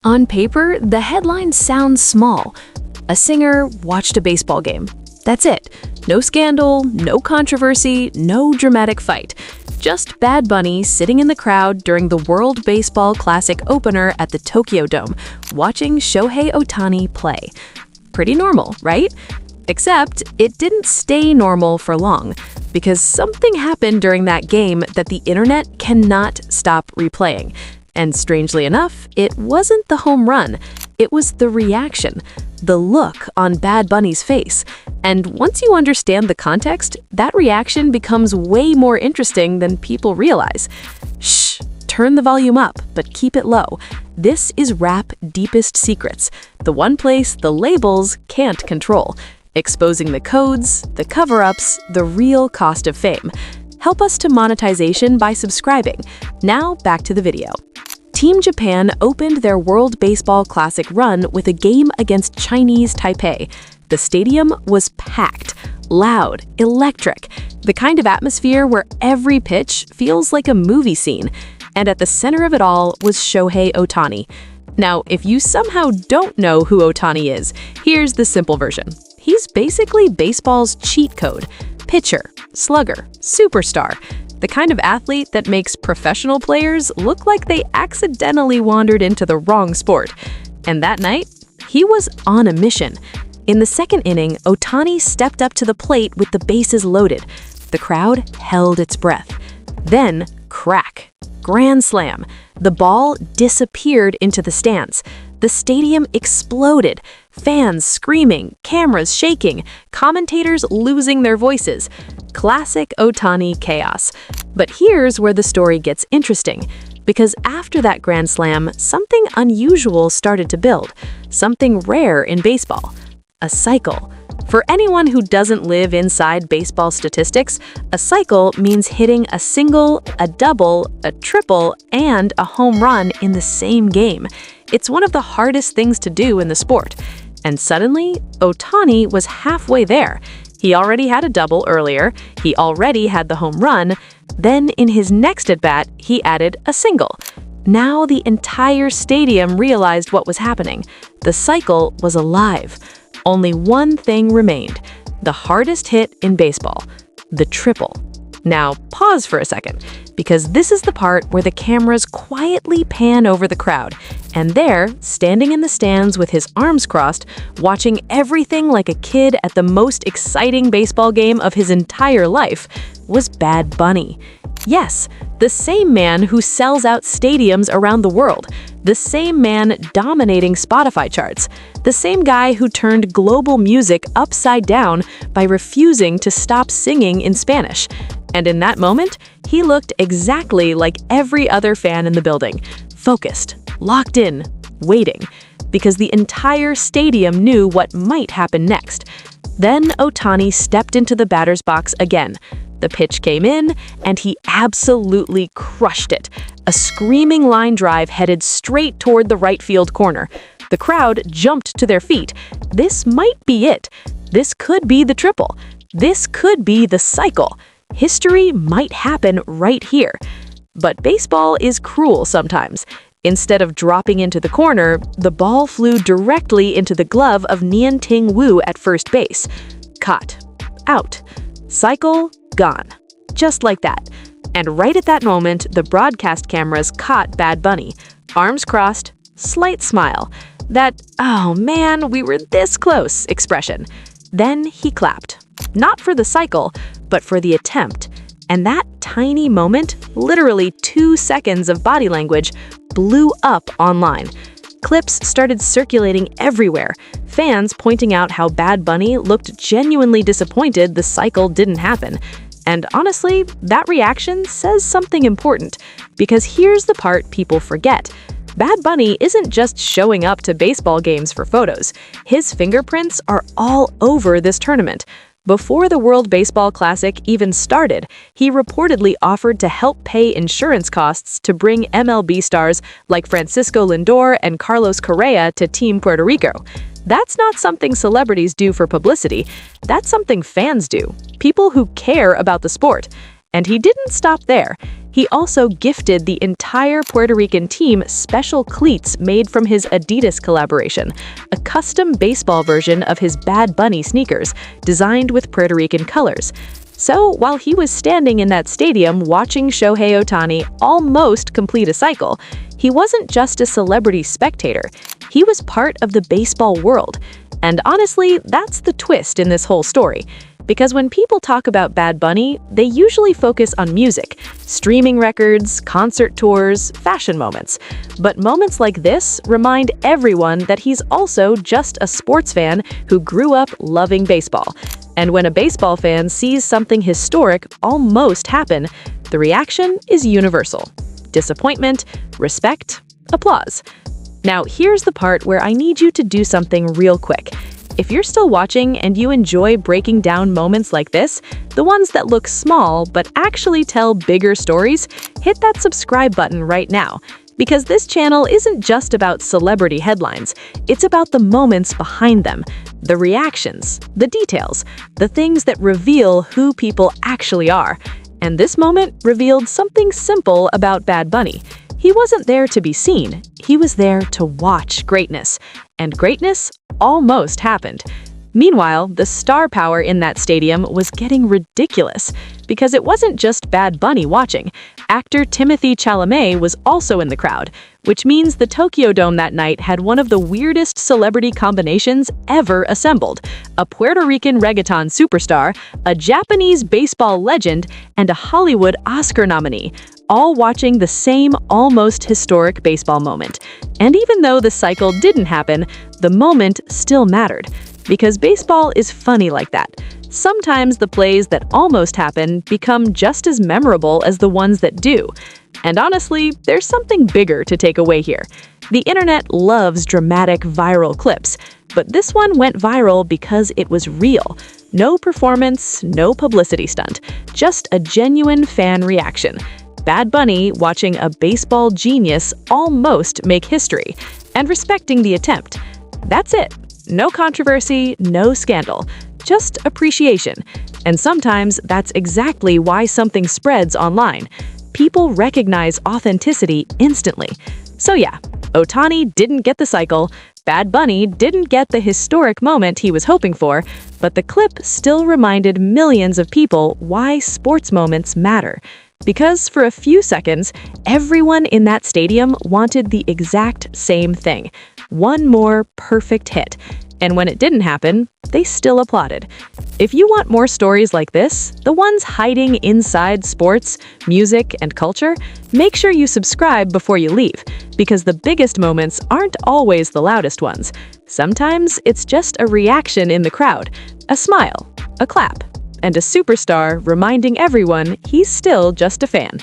On paper, the headline sounds small. A singer watched a baseball game. That's it. No scandal, no controversy, no dramatic fight. Just Bad Bunny sitting in the crowd during the World Baseball Classic opener at the Tokyo Dome, watching Shohei Ohtani play. Pretty normal, right? Except it didn't stay normal for long, because something happened during that game that the internet cannot stop replaying. And strangely enough, it wasn't the home run. It was the reaction, the look on Bad Bunny's face. And once you understand the context, that reaction becomes way more interesting than people realize. Shh, turn the volume up, but keep it low. This is rap deepest secrets, the one place the labels can't control, exposing the codes, the cover-ups, the real cost of fame. Help us to monetization by subscribing. Now back to the video. Team Japan opened their World Baseball Classic run with a game against Chinese Taipei. The stadium was packed, loud, electric, the kind of atmosphere where every pitch feels like a movie scene. And at the center of it all was Shohei Ohtani. Now, if you somehow don't know who Ohtani is, here's the simple version. He's basically baseball's cheat code. Pitcher, slugger, superstar. The kind of athlete that makes professional players look like they accidentally wandered into the wrong sport. And that night, he was on a mission. In the second inning, Ohtani stepped up to the plate with the bases loaded. The crowd held its breath. Then, crack. Grand slam. The ball disappeared into the stands. The stadium exploded. Fans screaming, cameras shaking, commentators losing their voices. Classic Ohtani chaos. But here's where the story gets interesting. Because after that grand slam, something unusual started to build. Something rare in baseball. A cycle. For anyone who doesn't live inside baseball statistics, a cycle means hitting a single, a double, a triple, and a home run in the same game. It's one of the hardest things to do in the sport. And suddenly, Ohtani was halfway there. He already had a double earlier, he already had the home run, then in his next at-bat, he added a single. Now the entire stadium realized what was happening. The cycle was alive. Only one thing remained, the hardest hit in baseball, the triple. Now, pause for a second, because this is the part where the cameras quietly pan over the crowd, and there, standing in the stands with his arms crossed, watching everything like a kid at the most exciting baseball game of his entire life, was Bad Bunny. Yes, the same man who sells out stadiums around the world, the same man dominating Spotify charts, the same guy who turned global music upside down by refusing to stop singing in Spanish. And in that moment, he looked exactly like every other fan in the building, focused, locked in, waiting, because the entire stadium knew what might happen next. Then Ohtani stepped into the batter's box again. The pitch came in, and he absolutely crushed it. A screaming line drive headed straight toward the right field corner. The crowd jumped to their feet. This might be it. This could be the triple. This could be the cycle. History might happen right here. But baseball is cruel sometimes. Instead of dropping into the corner, the ball flew directly into the glove of Nian-Ting Wu at first base. Caught. Out. Cycle. Gone. Just like that. And right at that moment, the broadcast cameras caught Bad Bunny. Arms crossed, slight smile. That, "oh man, we were this close" expression. Then he clapped. Not for the cycle, but for the attempt. And that tiny moment, literally 2 seconds of body language, blew up online. Clips started circulating everywhere, fans pointing out how Bad Bunny looked genuinely disappointed the cycle didn't happen. And honestly, that reaction says something important, because here's the part people forget. Bad Bunny isn't just showing up to baseball games for photos. His fingerprints are all over this tournament. Before the World Baseball Classic even started, he reportedly offered to help pay insurance costs to bring MLB stars like Francisco Lindor and Carlos Correa to Team Puerto Rico. That's not something celebrities do for publicity. That's something fans do, people who care about the sport. And he didn't stop there. He also gifted the entire Puerto Rican team special cleats made from his Adidas collaboration, a custom baseball version of his Bad Bunny sneakers, designed with Puerto Rican colors. So, while he was standing in that stadium watching Shohei Ohtani almost complete a cycle, he wasn't just a celebrity spectator. He was part of the baseball world. And honestly, that's the twist in this whole story. Because when people talk about Bad Bunny, they usually focus on music, streaming records, concert tours, fashion moments. But moments like this remind everyone that he's also just a sports fan who grew up loving baseball. And when a baseball fan sees something historic almost happen, the reaction is universal. Disappointment, respect, applause. Now, here's the part where I need you to do something real quick. If you're still watching and you enjoy breaking down moments like this, the ones that look small but actually tell bigger stories, hit that subscribe button right now. Because this channel isn't just about celebrity headlines, it's about the moments behind them, the reactions, the details, the things that reveal who people actually are. And this moment revealed something simple about Bad Bunny. He wasn't there to be seen, he was there to watch greatness. And greatness almost happened. Meanwhile, the star power in that stadium was getting ridiculous, because it wasn't just Bad Bunny watching. Actor Timothée Chalamet was also in the crowd, which means the Tokyo Dome that night had one of the weirdest celebrity combinations ever assembled: a Puerto Rican reggaeton superstar, a Japanese baseball legend, and a Hollywood Oscar nominee, all watching the same almost historic baseball moment. And even though the cycle didn't happen, the moment still mattered. Because baseball is funny like that. Sometimes the plays that almost happen become just as memorable as the ones that do. And honestly, there's something bigger to take away here. The internet loves dramatic viral clips, but this one went viral because it was real. No performance, no publicity stunt, just a genuine fan reaction. Bad Bunny watching a baseball genius almost make history, and respecting the attempt. That's it. No controversy, no scandal, just appreciation. And sometimes that's exactly why something spreads online. People recognize authenticity instantly. So yeah, Ohtani didn't get the cycle, Bad Bunny didn't get the historic moment he was hoping for, but the clip still reminded millions of people why sports moments matter. Because for a few seconds, everyone in that stadium wanted the exact same thing: one more perfect hit. And when it didn't happen, they still applauded. If you want more stories like this, the ones hiding inside sports, music, and culture, make sure you subscribe before you leave, because the biggest moments aren't always the loudest ones. Sometimes it's just a reaction in the crowd, a smile, a clap, and a superstar reminding everyone he's still just a fan.